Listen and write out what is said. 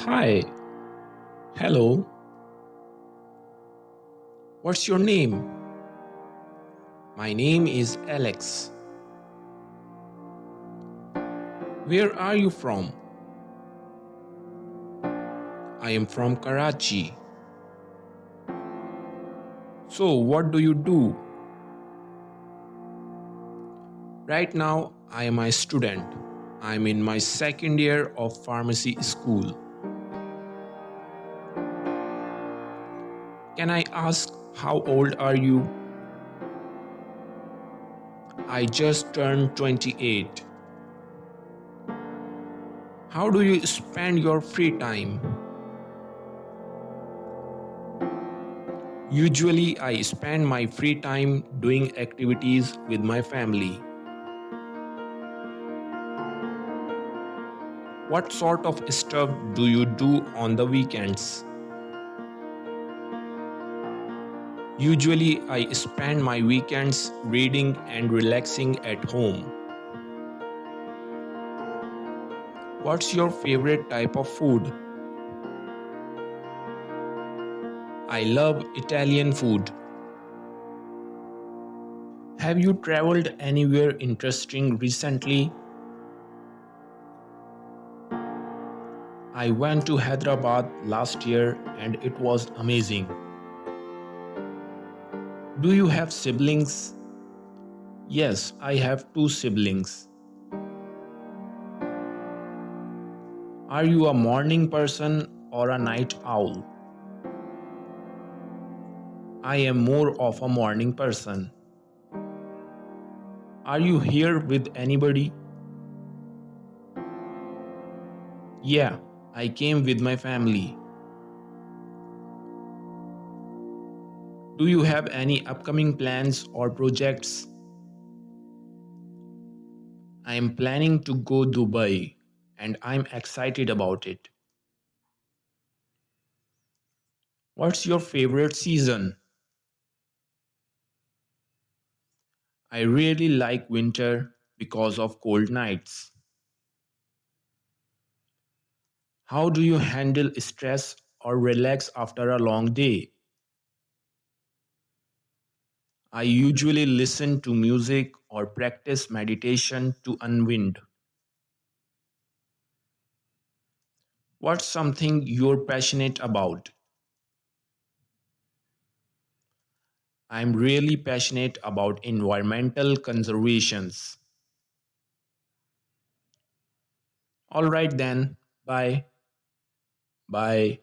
Hi, hello, what's your name? My name is Alex. Where are you from? I am from Karachi. So, what do you do? Right now, I am a student. I'm in my second year of pharmacy school. Can I ask how old are you? I just turned 28. How do you spend your free time? Usually, I spend my free time doing activities with my family. What sort of stuff do you do on the weekends? Usually, I spend my weekends reading and relaxing at home. What's your favorite type of food? I love Italian food. Have you traveled anywhere interesting recently? I went to Hyderabad last year and it was amazing. Do you have siblings? Yes, I have two siblings. Are you a morning person or a night owl? I am more of a morning person. Are you here with anybody? Yeah, I came with my family. Do you have any upcoming plans or projects? I am planning to go Dubai and I'm excited about it. What's your favorite season? I really like winter because of cold nights. How do you handle stress or relax after a long day? I usually listen to music or practice meditation to unwind. What's something you're passionate about? I'm really passionate about environmental conservations. All right then. Bye. Bye.